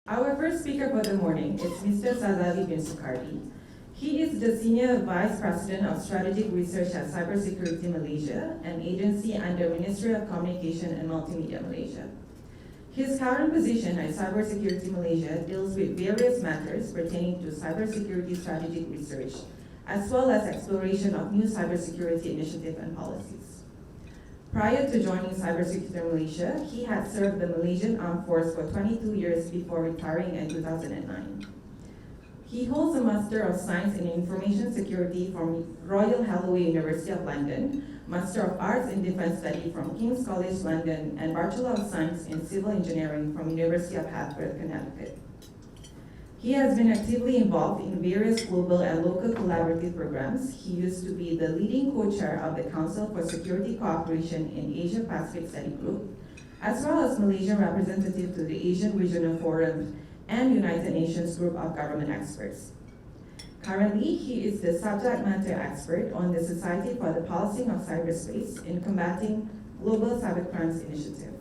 Our first speaker for the morning is Mr. Sazali bin Sukardi. He is the Senior Vice President of Strategic Research at CyberSecurity Malaysia, an agency under Ministry of Communication and Multimedia Malaysia. His current position at CyberSecurity Malaysia deals with various matters pertaining to cybersecurity strategic research, as well as exploration of new cybersecurity initiatives and policies. Prior to joining CyberSecurity Malaysia, he had served the Malaysian Armed Force for 22 years before retiring in 2009. He holds a Master of Science in Information Security from Royal Holloway University of London, Master of Arts in Defence Study from King's College London, and Bachelor of Science in Civil Engineering from University of Hartford, Connecticut. He has been actively involved in various global and local collaborative programs. He used to be the leading co-chair of the Council for Security Cooperation in Asia Pacific Study Group, as well as Malaysian representative to the Asian Regional Forum and United Nations Group of Government Experts. Currently, he is the subject matter expert on the Society for the Policing of Cyberspace in Combating Global Cybercrimes Initiative.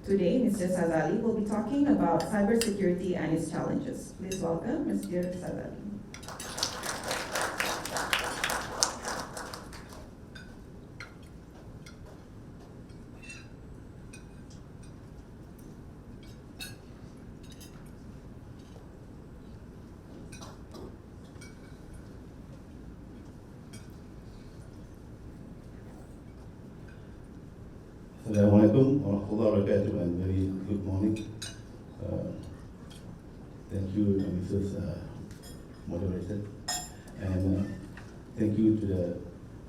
Today, Mr. Sazali will be talking about cybersecurity and its challenges. Please welcome Mr. Sazali. Assalamualaikum warahmatullahi wabarakatuh and very good morning. Thank you, Mrs. Moderator, and thank you to the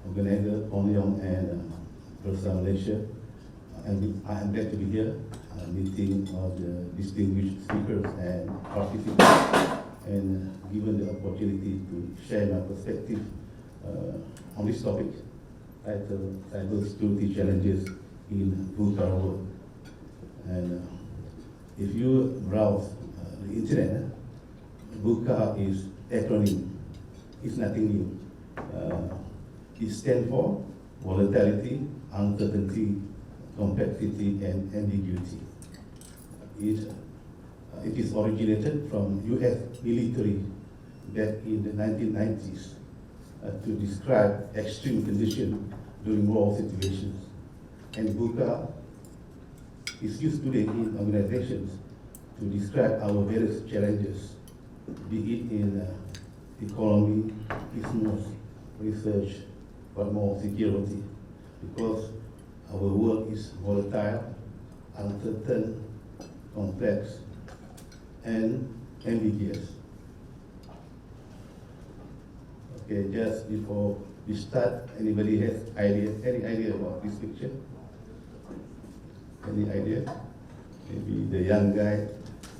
organizer, Pong Yong and Bursa Malaysia. I am glad to be here, meeting all the distinguished speakers and participants, and given the opportunity to share my perspective on this topic, titled Cybersecurity Challenges in V.U.C.A world. And if you browse the internet, V.U.C.A is acronym. It's nothing new. It stands for volatility, uncertainty, complexity, and ambiguity. It is originated from U.S. military back in the 1990s to describe extreme conditions during war situations. And V.U.C.A is used today in organizations to describe our various challenges, be it in economy, business, research, but more security, because our world is volatile, uncertain, complex, and ambiguous. Okay, just before we start, anybody has any idea about this picture? Any idea? Maybe the young guy,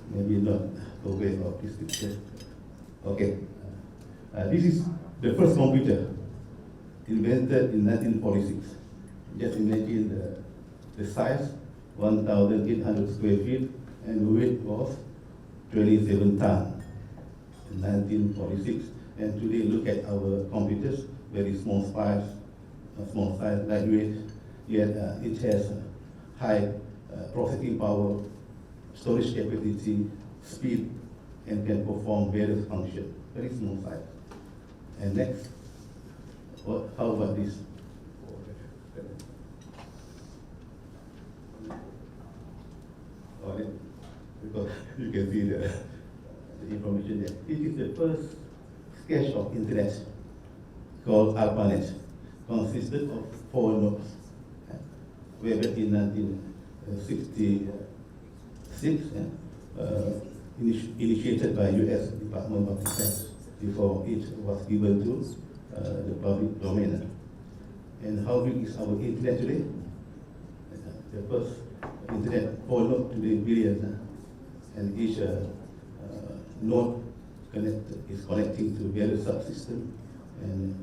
maybe not aware of this picture. Okay. This is the first computer invented in 1946. Just imagine the size, 1,800 square feet, and the weight was 27 tons in 1946. And today, look at our computers, very small size, lightweight, yet it has high processing power, storage capacity, speed, and can perform various functions. Very small size. And next, how about this? Because you can see the information there. It is the first sketch of internet called ARPANET, consisted of 4 nodes. Way back in 1966, initiated by U.S. Department of Defense before it was given to the public domain. And how big is our internet today? The first internet 4 nodes today billion, and each node is connecting to various subsystems, and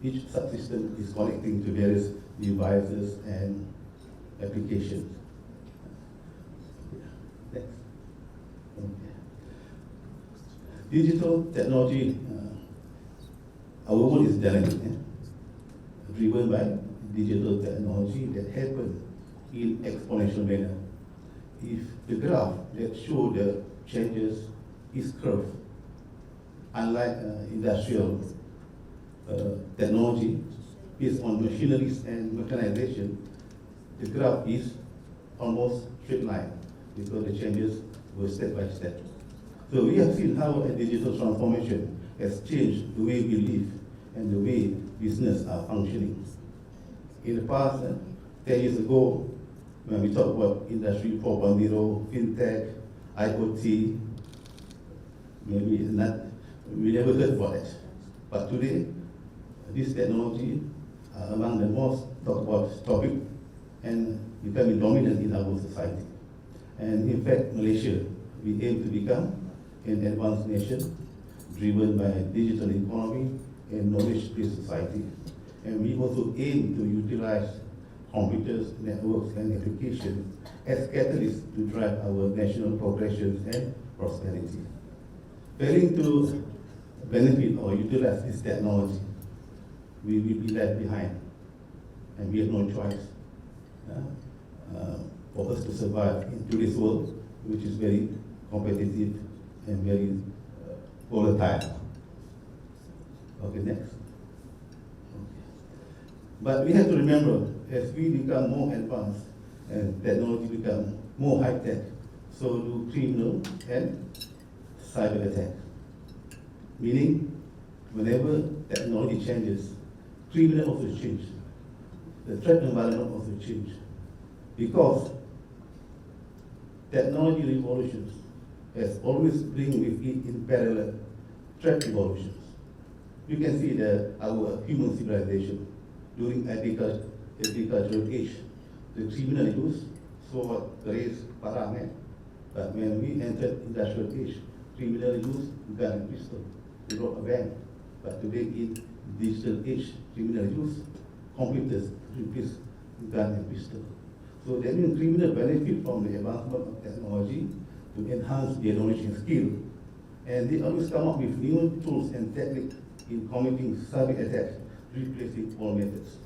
each subsystem is connecting to various devices and applications. Next. Okay. Digital technology, our world is dynamic, driven by digital technology that happens in exponential manner. If the graph that show the changes is curved. Unlike industrial technology based on machineries and mechanization, the graph is almost straight line because the changes were step by step. So we have seen how a digital transformation has changed the way we live and the way business are functioning. In the past, 10 years ago, when we talk about Industry 4.0, FinTech, IoT, maybe not, we never heard about it. But today, this technology are among the most talked about topic and becoming dominant in our society. And in fact, Malaysia, we aim to become an advanced nation driven by a digital economy and knowledge-based society. And we also aim to utilize computers, networks, and applications as catalysts to drive our national progression and prosperity. Failing to benefit or utilize this technology, we will be left behind, and we have no choice for us to survive in today's world, which is very competitive and very volatile. Okay, next. But we have to remember, as we become more advanced and technology become more high-tech, so do criminal and cyber attack. Meaning, whenever technology changes, criminal also change. The threat environment also change. Because technology revolutions has always bring with it in parallel threat evolutions. You can see our human civilization during agricultural age. The criminal use so raise parang. But when we entered industrial age, criminal use gun and pistol. They rob a bank. But today in digital age, criminal use computers replace gun and pistol. So that means criminal benefit from the advancement of technology to enhance their knowledge and skill. And they always come up with new tools and techniques in committing cyber attacks, replacing all methods.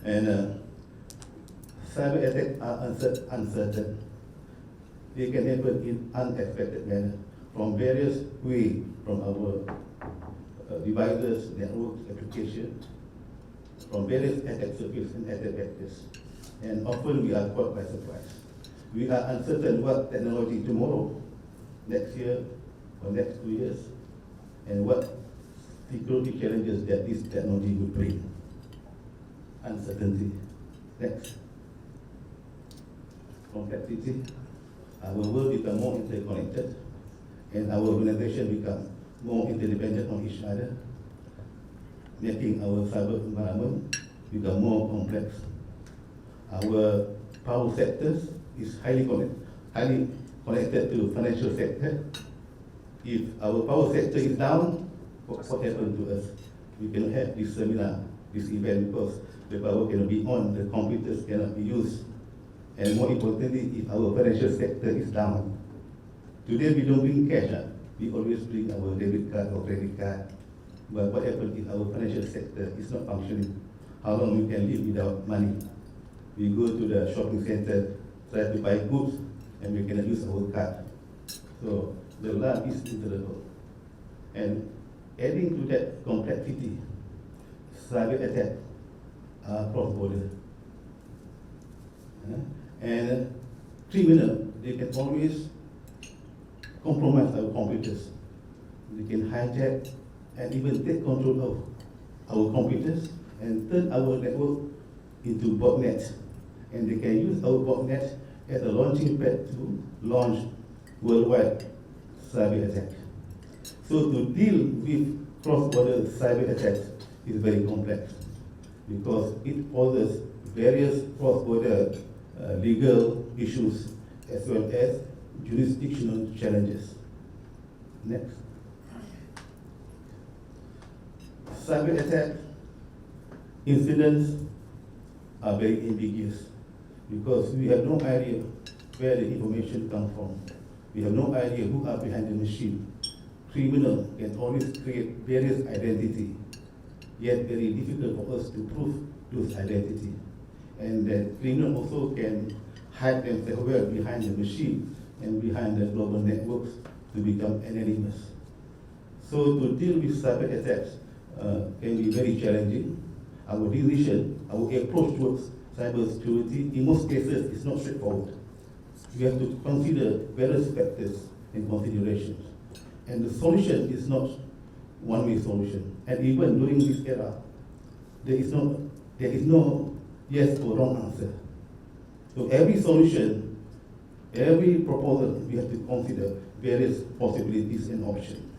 And cyber attacks are uncertain. They can happen in unexpected manner from various ways, from our devices, network, application, from various attack surfaces and attack vectors. And often we are caught by surprise. We are uncertain what technology tomorrow, next year, or next 2 years, and what security challenges that this technology will bring. Uncertainty. Next. Complexity. Our world become more interconnected, and our organization become more interdependent on each other, making our cyber environment become more complex. Our power sectors is highly connected to financial sector. If our power sector is down, what happened to us? We cannot have this seminar, this event, because the power cannot be on, the computers cannot be used. And more importantly, if our financial sector is down, today we don't bring cash, we always bring our debit card or credit card. But what happens if our financial sector is not functioning? How long we can live without money? We go to the shopping center, try to buy goods, and we cannot use our card. So the life is intolerable. And adding to that complexity, cyber attack are cross-border. And criminal, they can always compromise our computers. They can hijack and even take control of our computers and turn our network into botnet. And they can use our botnet as a launching pad to launch worldwide cyber attack. So to deal with cross-border cyber attacks is very complex because it poses various cross-border legal issues as well as jurisdictional challenges. Next. Cyber attack incidents are very ambiguous because we have no idea where the information comes from. We have no idea who are behind the machine. Criminal can always create various identity, yet very difficult for us to prove those identity. And the criminal also can hide themselves well behind the machine and behind the global networks to become anonymous. So to deal with cyber attacks can be very challenging. Our decision, our approach towards cybersecurity, in most cases, is not straightforward. We have to consider various factors and considerations. And the solution is not one-way solution. And even during this era, there is no yes or wrong answer. So every solution, every proposal, we have to consider various possibilities and options.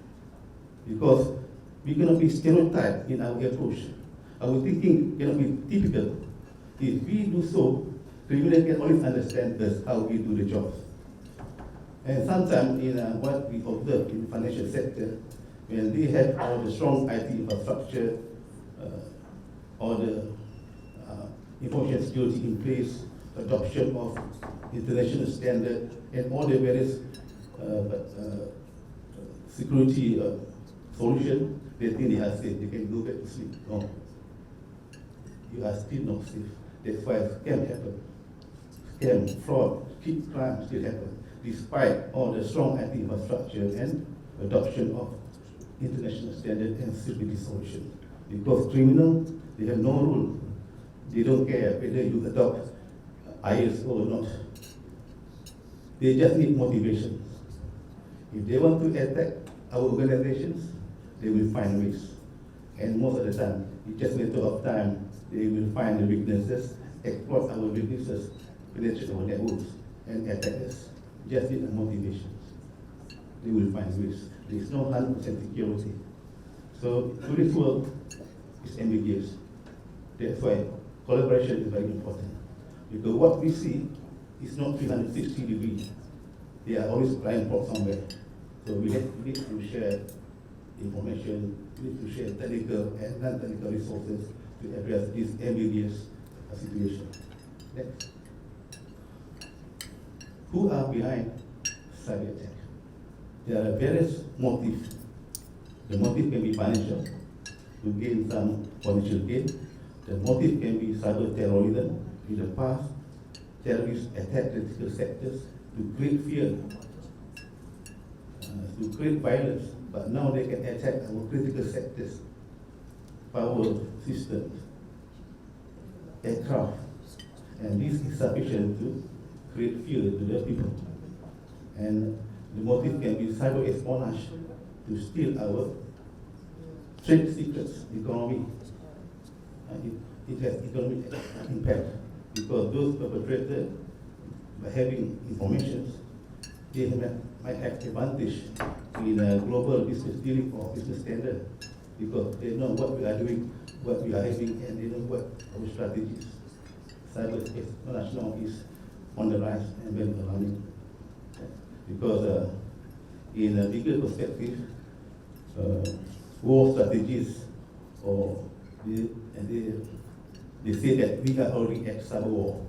Because we cannot be stereotyped in our approach. Our thinking cannot be typical. If we do so, criminals can always understand us how we do the job. And sometimes in what we observe in the financial sector, when they have all the strong IT infrastructure, all the information security in place, adoption of international standard, and all the various security solution, they think they are safe, they can go back to sleep. No. You are still not safe. That's why scam happen. Scam, fraud, cheat crime still happen, despite all the strong IT infrastructure and adoption of international standard and security solutions. Because criminals, they have no rule. They don't care whether you adopt ISO or not. They just need motivation. If they want to attack our organizations, they will find ways. And most of the time, it's just a matter of time, they will find the weaknesses, exploit our weaknesses, penetrate our networks, and attack us. Just need a motivation. They will find ways. There is no 100% security. So today's world is ambiguous. That's why collaboration is very important. Because what we see is not 360 degrees. They are always blind spot somewhere. So we need to share information, we need to share technical and non-technical resources to address this ambiguous situation. Next. Who are behind cyber attack? There are various motives. The motive can be financial, to gain some financial gain. The motive can be cyber terrorism. In the past, terrorists attacked critical sectors to create fear, to create violence. But now they can attack our critical sectors, power systems, aircraft. And this is sufficient to create fear to the people. And the motive can be cyber espionage to steal our trade secrets, economy. It has economic impact because those perpetrators, by having information, they might have advantage in a global business dealing or business standard because they know what we are doing, what we are having, and they know what our strategies. Cyber espionage now is on the rise and very alarming. Because in a bigger perspective, war strategies, or they say that we are already at cyber war.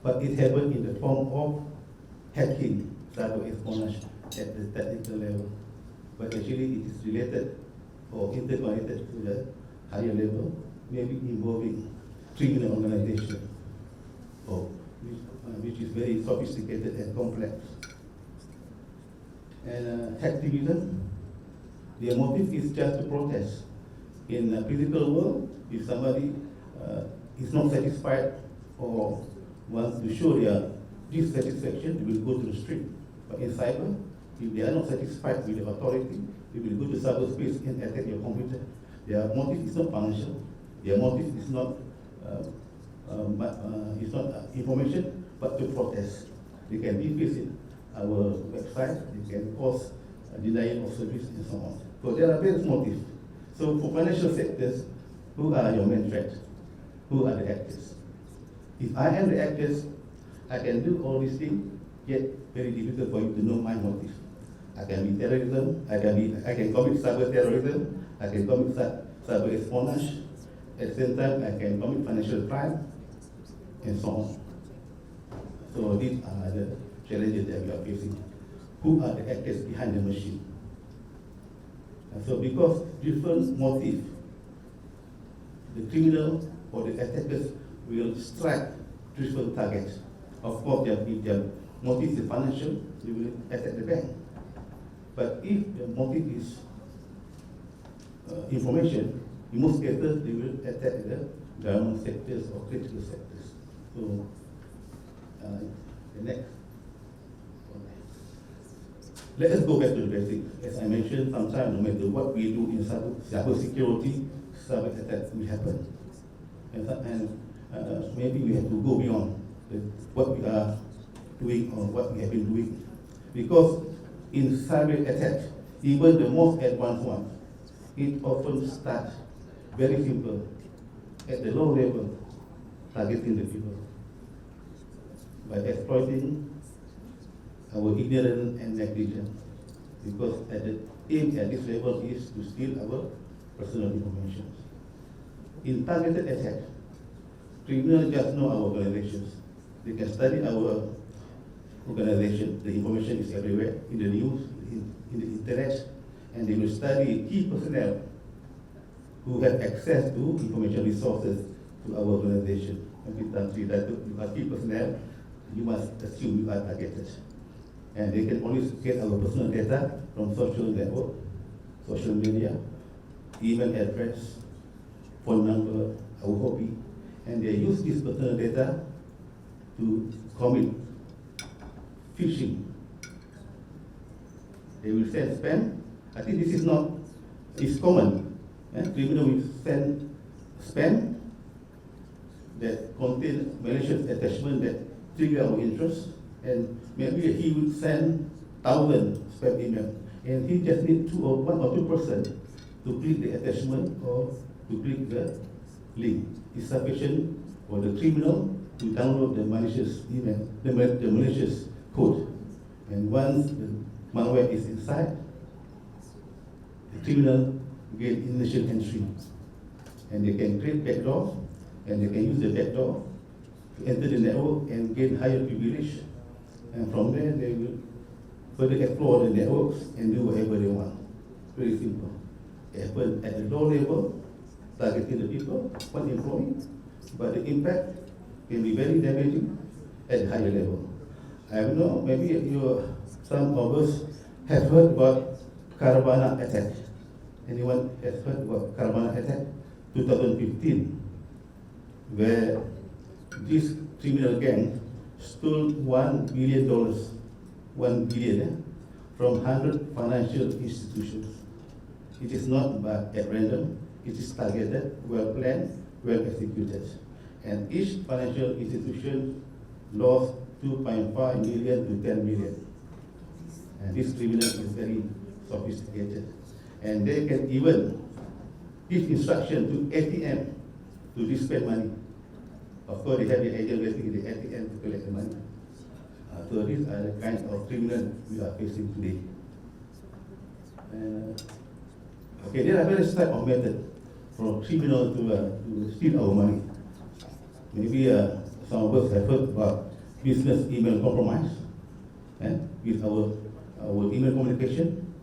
But it happened in the form of hacking, cyber espionage at the technical level. But actually it is related or interconnected to the higher level, maybe involving criminal organization, or which is very sophisticated and complex. And hacktivism, their motive is just to protest. In the physical world, if somebody is not satisfied or wants to show their dissatisfaction, they will go to the street. But in cyber, if they are not satisfied with the authority, they will go to cyberspace and attack your computer. Their motive is not financial. Their motive is not information, but to protest. They can devisit our website, they can cause denial of service and so on. So there are various motives. So for financial sectors, who are your main threat? Who are the actors? If I am the actors, I can do all these things, yet very difficult for you to know my motive. I can be terrorism, I can commit cyber terrorism, I can commit cyber espionage. At the same time, I can commit financial crime, and so on. So these are the challenges that we are facing. Who are the actors behind the machine? And so because different motive, the criminal or the attackers will strike different targets. Of course, there motive is financial, they will attack the bank. But if the motive is information, in most cases they will attack the government sectors or critical sectors. So, the next. Let us go back to the basics. As I mentioned, sometimes no matter what we do in cybersecurity, cyber attacks will happen. And maybe we have to go beyond what we are doing or what we have been doing. Because in cyber attack, even the most advanced ones, it often starts very simple, at the low level, targeting the people by exploiting our ignorance and negligence. Because at the aim at this level is to steal our personal information. In targeted attack, criminals just know our organizations. They can study our organization. The information is everywhere, in the news, in the internet, and they will study key personnel who have access to information resources to our organization. Every time you are key personnel, you must assume you are targeted. And they can always get our personal data from social network, social media, email address, phone number, our hobby, and they use this personal data to commit phishing. They will send spam. I think this is not, it's common. Criminal will send spam that contain malicious attachment that trigger our interest, and maybe he will send 1,000 spam email, and he just need 1 or 2% to click the attachment or to click the link. It's sufficient for the criminal to download the malicious email, the malicious code. And once the malware is inside, the criminal get initial entry, and they can create backdoor, and they can use the backdoor to enter the network and gain higher privilege. And from there, they will further explore the networks and do whatever they want. Very simple. But at the low level, targeting the people, one employee, but the impact can be very damaging at the higher level. I don't know, maybe some of us have heard about Caravana attack. Anyone has heard about Caravana attack? 2015, where this criminal gang stole $1 billion, $1 billion, from 100 financial institutions. It is not at random, it is targeted, well planned, well executed. And each financial institution lost 2.5 million to 10 million. And this criminal is very sophisticated. And they can even give instruction to ATM to dispense money. Of course, they have the agent waiting in the ATM to collect the money. So these are the kinds of criminals we are facing today. Okay, there are various types of methods for criminals to steal our money. Maybe some of us have heard about business email compromise with our email communication.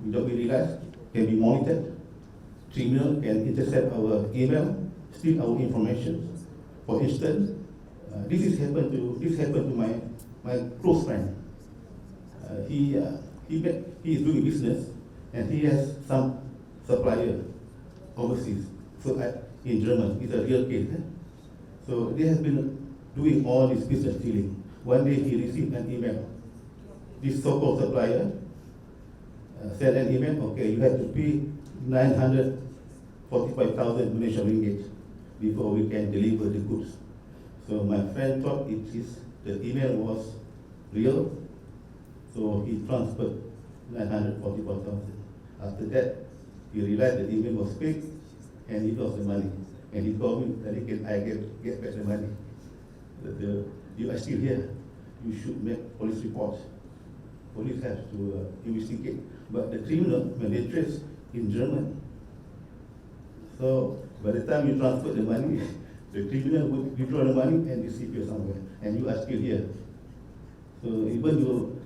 Without we realize, can be monitored. Criminal can intercept our email, steal our information. For instance, this happened to my close friend. He is doing business, and he has some supplier overseas. So in Germany, it's a real case. So they have been doing all this business dealing. One day he received an email. This so-called supplier sent an email, okay, you have to pay 945,000 Malaysian ringgit before we can deliver the goods. So my friend thought the email was real, so he transferred 944,000. After that, he realized the email was fake, and he lost the money. And he called me, and I get back the money. You are still here. You should make police reports. Police has to investigate. But the criminal, when they trace in German, so by the time you transfer the money, the criminal would withdraw the money and disappear somewhere, and you are still here. So even you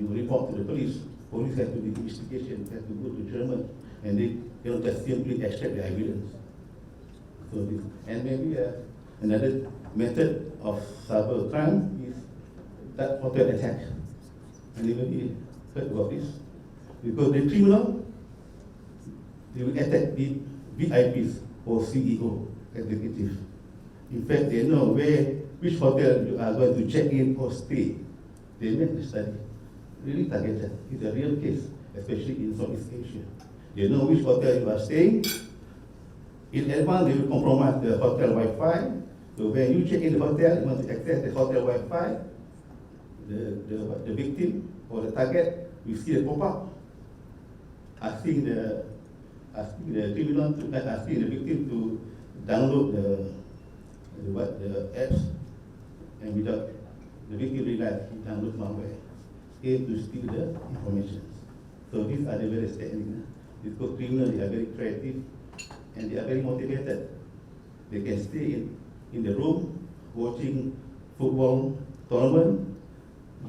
report to the police. Police have to do investigation, have to go to German, and they cannot just simply extract the evidence. So this, and maybe Another method of cyber crime is that hotel attack. Anybody heard about this? Because the criminal, they will attack the VIPs or CEO executives. In fact, they know which hotel you are going to check in or stay. They make the study. Really targeted. It's a real case, especially in Southeast Asia. They know which hotel you are staying. In advance, they will compromise the hotel Wi-Fi. So when you check in the hotel, you want to access the hotel Wi-Fi, the victim or the target will see a pop-up asking the criminal asking the victim to download the apps, and without the victim realize he download malware, aim to steal the information. So these are the various techniques. Because criminals, they are very creative and they are very motivated. They can stay in the room watching football tournament,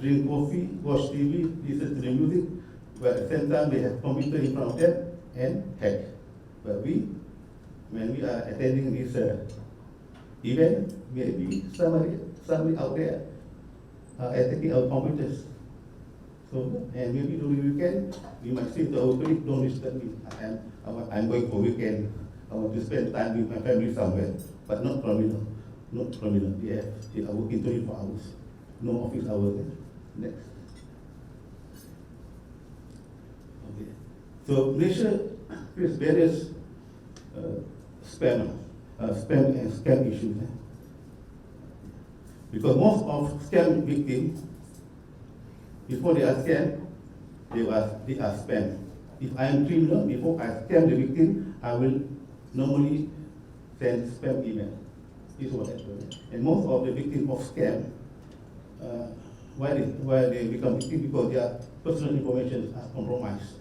drink coffee, watch TV, listen to the music, but at the same time they have computer in front of them and hack. But when we are attending this event, maybe somebody out there are attacking our computers. So, and maybe during the weekend, we might say to our colleague, don't disturb me. I'm going for weekend. I want to spend time with my family somewhere, but not criminal. Not criminal. They are working 24 hours. No office hours. Next. Okay. So Malaysia faces various spam and scam issues. Because most of scam victims, before they are scammed, they are spam. If I am criminal, before I scam the victim, I will normally send spam email. This is what happens. And most of the victims of scam, why they become victims? Because their personal information are compromised.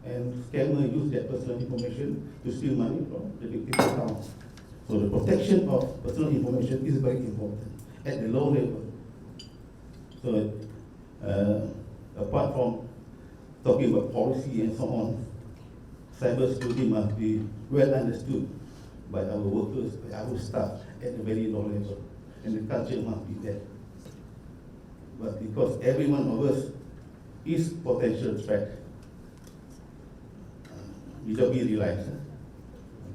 And scammers use their personal information to steal money from the victim's account. So the protection of personal information is very important at the low level. So apart from talking about policy and so on, cybersecurity must be well understood by our workers, by our staff at a very low level, and the culture must be there. But because every one of us is potential threat, without we realize.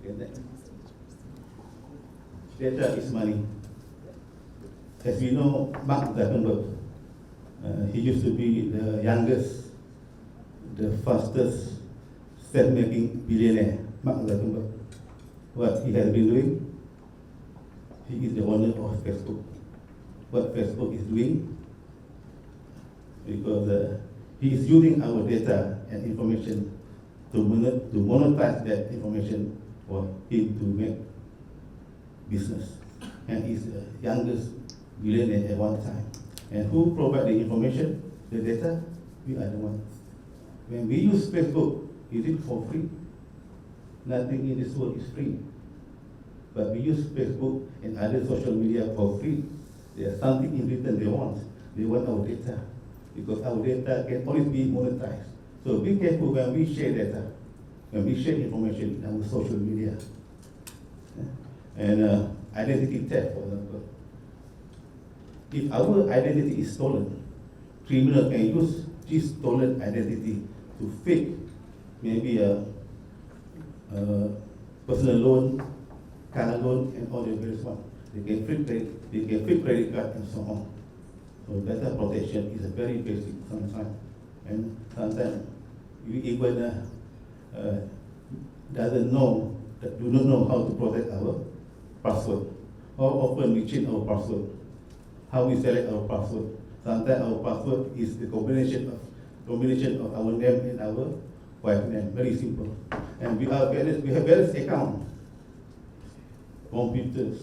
Okay, next. Data is money. As we know, Mark Zuckerberg, he used to be the youngest, the fastest self-making billionaire, Mark Zuckerberg. What he has been doing, he is the owner of Facebook. What Facebook is doing, because he is using our data and information to monetize that information for him to make business. And he's the youngest billionaire at one time. And who provide the information, the data? We are the ones. When we use Facebook, is it for free? Nothing in this world is free. But we use Facebook and other social media for free. There's something in return they want. They want our data. Because our data can always be monetized. So be careful when we share data, when we share information in our social media. And identity theft, for example. If our identity is stolen, criminal can use this stolen identity to fake maybe a personal loan, car loan, and all the various ones. They can fake credit card and so on. So data protection is a very basic sometimes. And sometimes we even do not know how to protect our password. How often we change our password? How we select our password? Sometimes our password is the combination of our name and our wife name. Very simple. And we have various accounts, computers,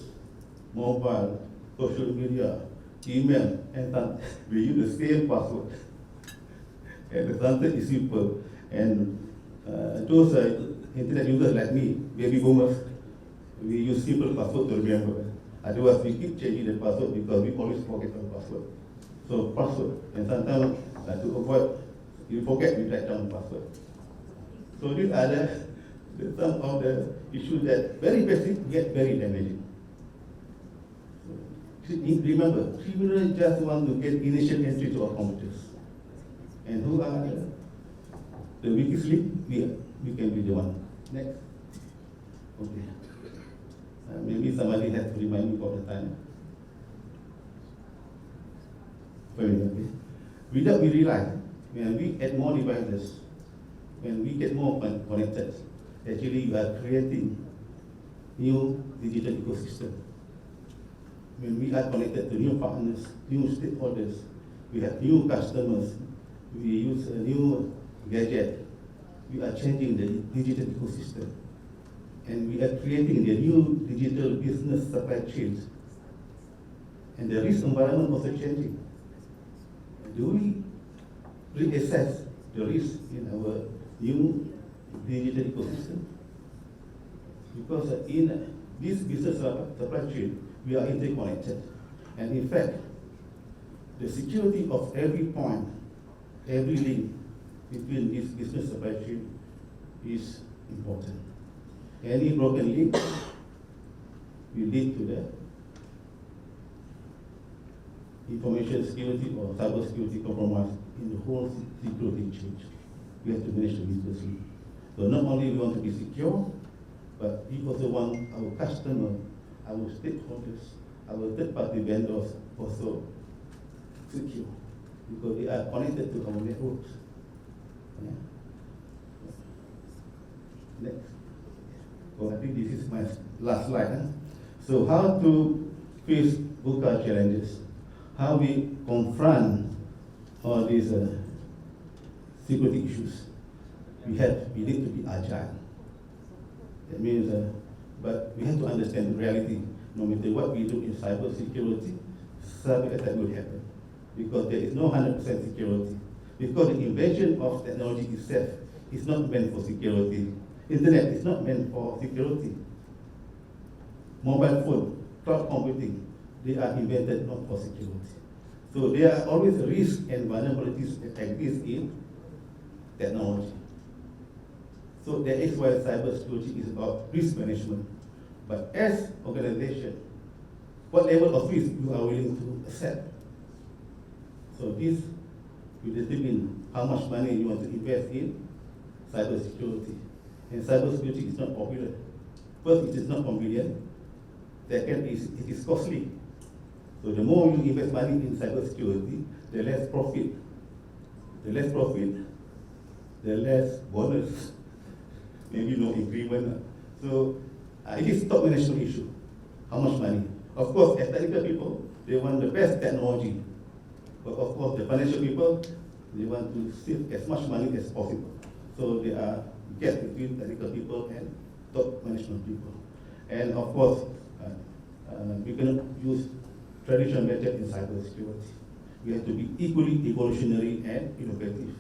mobile, social media, email, and we use the same password. And the content is simple. And those internet users like me, baby boomers, we use simple password to remember. Otherwise, we keep changing the password because we always forget our password. So password, and sometimes to avoid you forget, you write down the password. So these are some of the issues that very basic yet very damaging. Remember, criminals just want to get initial entry to our computers. And who are the weakest link? We can be the one. Next. Okay. Maybe somebody has to remind me for the time. Okay. Without we realize, when we add more devices, when we get more connected, actually we are creating new digital ecosystem. When we are connected to new partners, new stakeholders, we have new customers, we use a new gadget, we are changing the digital ecosystem. And we are creating the new digital business supply chains. And the risk environment also changing. Do we reassess the risk in our new digital ecosystem? Because in this business supply chain, we are interconnected. And in fact, the security of every point, every link between this business supply chain is important. Any broken link will lead to the information security or cyber security compromise in the whole security chain. We have to manage the business link. So not only we want to be secure, but we also want our customer, our stakeholders, our third-party vendors also secure, because they are connected to our networks. Yeah. Next. So I think this is my last slide. Huh? So how to face V.U.C.A challenges? How we confront all these security issues? We need to be agile. That means, but we have to understand the reality. No matter what we do in cybersecurity, cyber attack will happen, because there is no 100% security. Because the invention of technology itself is not meant for security. Internet is not meant for security. Mobile phone, cloud computing, they are invented not for security. So there are always risks and vulnerabilities that exist in technology. So that is why cybersecurity is about risk management. But as organization, what level of risk you are willing to accept? So this will determine how much money you want to invest in cybersecurity. And cybersecurity is not popular. First, it is not convenient. Second, it is costly. So the more you invest money in cybersecurity, the less profit. The less profit, the less bonus. Maybe no increment. So it is top management issue. How much money? Of course, as technical people, they want the best technology. But of course, the financial people, they want to save as much money as possible. So there are gaps between technical people and top management people. And of course, we cannot use traditional method in cybersecurity. We have to be equally evolutionary and innovative.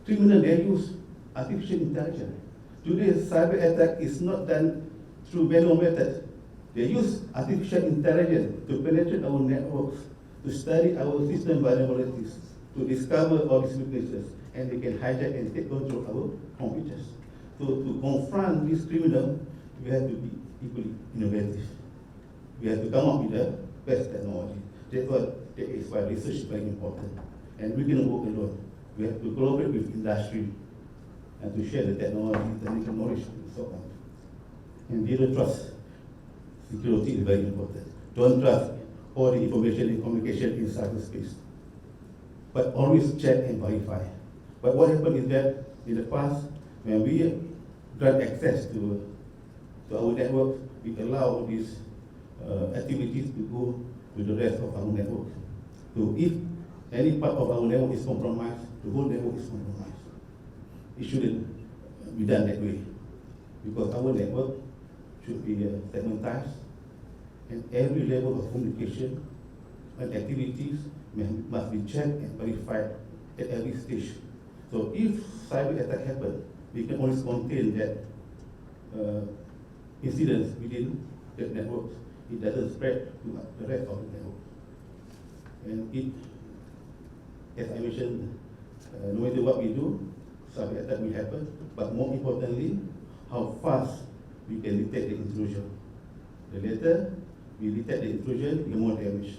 Criminals, they use artificial intelligence. Today, cyber attack is not done through manual method. They use artificial intelligence to penetrate our networks, to study our system vulnerabilities, to discover all these weaknesses, and they can hijack and take control of our computers. So to confront this criminal, we have to be equally innovative. We have to come up with the best technology. That is why research is very important. And we cannot work alone. We have to collaborate with industry and to share the technology, technical knowledge, and so on. And zero trust security is very important. Don't trust all the information and communication in cyberspace, but always check and verify. But what happened is that in the past, when we grant access to our network, we allow these activities to go to the rest of our network. So if any part of our network is compromised, the whole network is compromised. It shouldn't be done that way, because our network should be segmentized, and every level of communication and activities must be checked and verified at every stage. So if cyber attack happens, we can always contain that incidents within that network. It doesn't spread to the rest of the network. And it, as I mentioned, no matter what we do, cyber attack will happen, but more importantly, how fast we can detect the intrusion. The later we detect the intrusion, the more damage,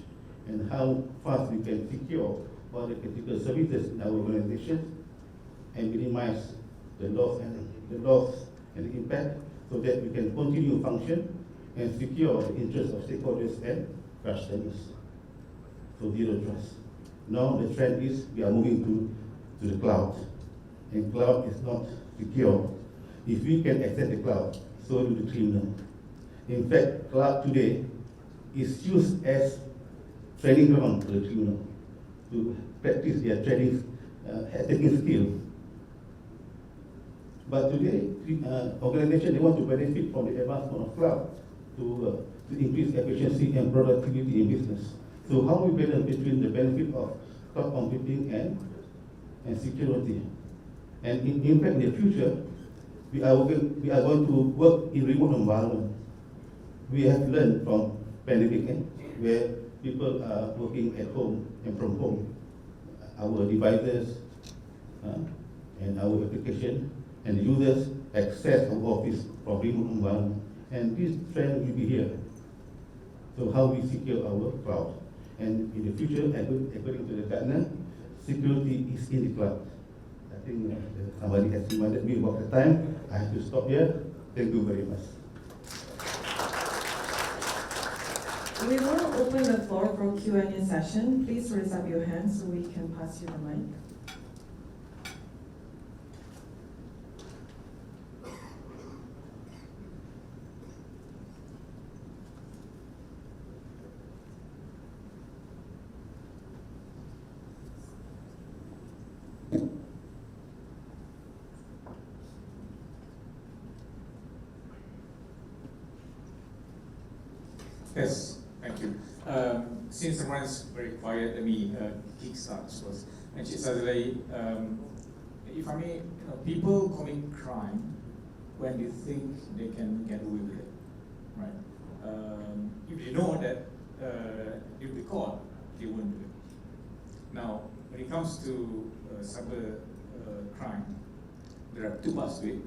and how fast we can secure all the critical services in our organization and minimize the loss and the impact so that we can continue function and secure the interests of stakeholders and customers. So zero trust. Now the trend is we are moving to the cloud, and cloud is not secure. If we can access the cloud, so do the criminal. In fact, cloud today is used as training ground for the criminal to practice their training, hacking skill. But today, organizations, they want to benefit from the advancement of cloud to increase efficiency and productivity in business. So how we balance between the benefit of cloud computing and security? And in fact, in the future, we are going to work in remote environment. We have learned from pandemic, where people are working at home and from home. Our devices and our application and users access our office from remote environment. And this trend will be here. So how we secure our cloud. And in the future, according to the Gartner, security is in the cloud. I think somebody has reminded me about the time. I have to stop here. Thank you very much. We will open the floor for Q&A session. Please raise up your hand so we can pass you the mic. Yes, thank you. Since everyone is very quiet, let me kickstart first. And Sazali, if I may, people commit crime when they think they can get away with it, right? If they know that if they caught, they won't do it. Now, when it comes to cyber crime, there are two parts to it.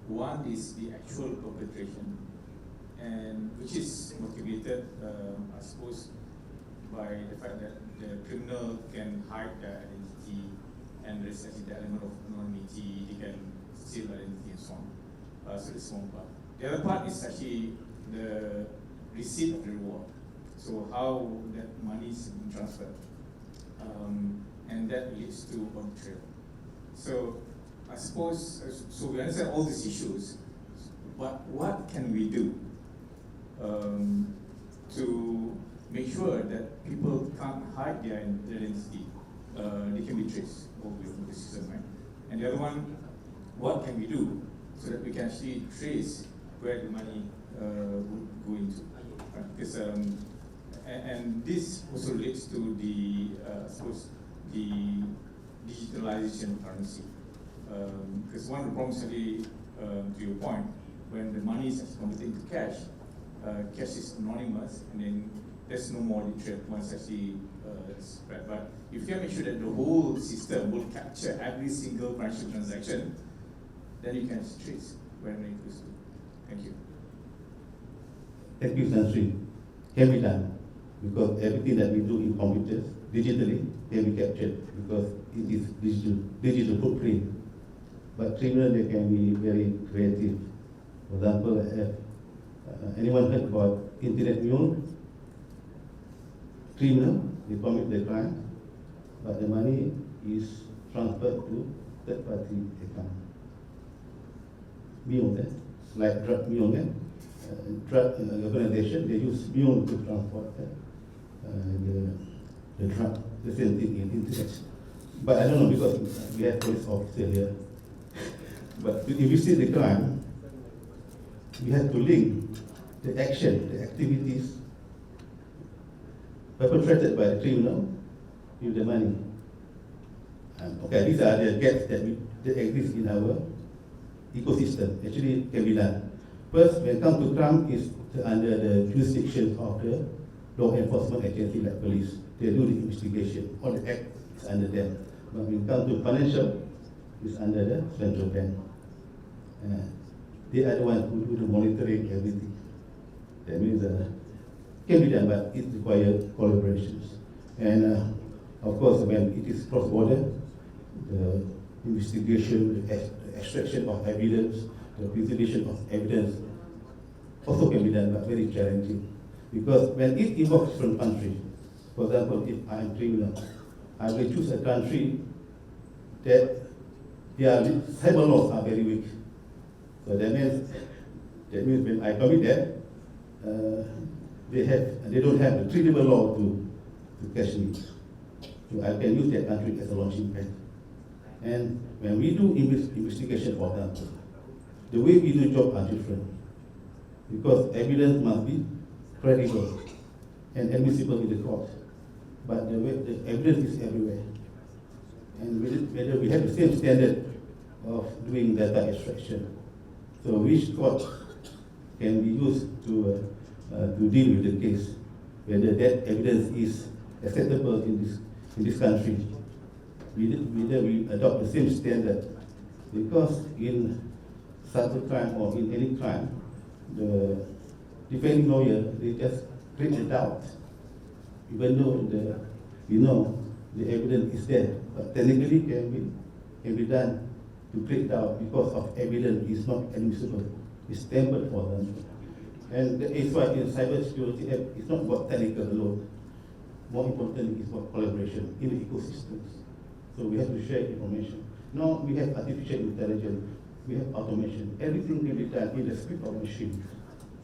One is the actual perpetration, and which is motivated, I suppose, by the fact that the criminal can hide their identity, and there's actually the element of anonymity, they can steal identity and so on. So this one part. The other part is actually the receipt of the reward. So how that money is being transferred, and that leads to betrayal. So I suppose, so we understand all these issues, but what can we do to make sure that people can't hide their identity? They can be traced over the system, right? And the other one, what can we do so that we can actually trace where the money would go into? Right? Because and this also relates to the I suppose the digitalization of currency. Because one of the problems, actually, to your point, when the money is actually converted into cash, cash is anonymous, and then there's no more literate once actually spread. But if you can make sure that the whole system will capture every single financial transaction, then you can trace where money goes to. Thank you. Thank you, Sansri. Can be done, because everything that we do in computers, digitally, can be captured, because it is digital footprint. But criminals, they can be very creative. For example, anyone heard about internet mule? Criminal, they commit the crime, but the money is transferred to third-party account. Mule, like drug mule, drug organization, they use mule to transport the drug, the same thing in internet. But I don't know, because we have police officer here. But if you see the crime, we have to link the action, the activities perpetrated by the criminal with the money. Okay, these are the gaps that exist in our ecosystem. Actually, can be done. First, when it comes to crime, is under the jurisdiction of the law enforcement agency like police. They do the investigation. All the act is under them. But when it comes to financial, it's under the central bank. They are the ones who do the monitoring everything. That means can be done, but it requires collaborations. And of course, when it is cross-border, the investigation, the extraction of evidence, the preservation of evidence also can be done, but very challenging. Because when it involves different countries, for example, if I am criminal, I will choose a country that their cyber laws are very weak. So that means when I commit that, they don't have the treatable law to catch me. So I can use that country as a launching pad. And when we do investigation, for example, the way we do job are different. Because evidence must be credible and admissible in the court. But the evidence is everywhere. And whether we have the same standard of doing data extraction. So which court can be used to deal with the case, whether that evidence is acceptable in this country, whether we adopt the same standard. Because in cybercrime or in any crime, the defending lawyer, they just create a doubt, even though the evidence is there, but technically can be done to create doubt because of evidence is not admissible, it's tampered for them. And that is why in CyberSecurity Act, it's not about technical alone. More importantly, it's about collaboration in the ecosystems. So we have to share information. Now we have artificial intelligence, we have automation. Everything can be done in the speed of machine.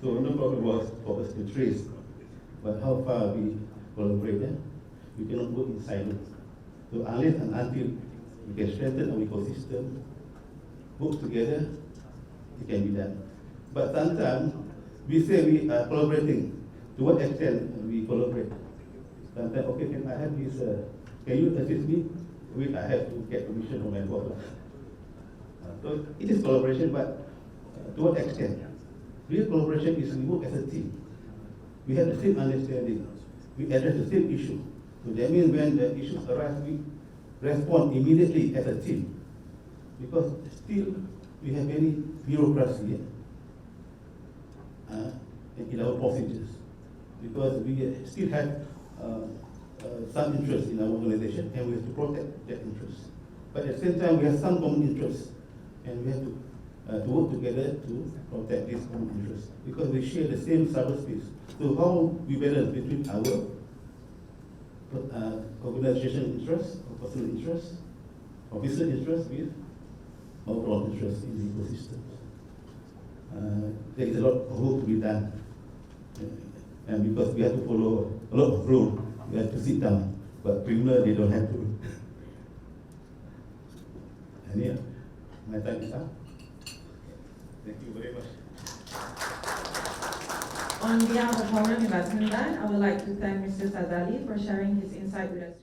So no problem was for us to trace, but how far we collaborate, we cannot work in silos. So unless and until we can strengthen our ecosystem, work together, it can be done. But sometimes we say we are collaborating. To what extent we collaborate? Sometimes, okay, can I have this, can you assist me? Wait, I have to get permission from my boss. So it is collaboration, but to what extent? Real collaboration is we work as a team. We have the same understanding. We address the same issue. So that means when the issues arise, we respond immediately as a team. Because still we have any bureaucracy in our procedures. Because we still have some interest in our organization and we have to protect that interest. But at the same time, we have some common interests and we have to work together to protect these common interests because we share the same cyberspace. So how we balance between our organization interests, or personal interests, or business interests with overall interests in the ecosystem. There is a lot of work to be done. And because we have to follow a lot of rules, we have to sit down. But criminals, they don't have to. And yeah, my time is up. Thank you very much. On behalf of Foreign Investment Bank, I would like to thank Mr. Sazali for sharing his insight with us.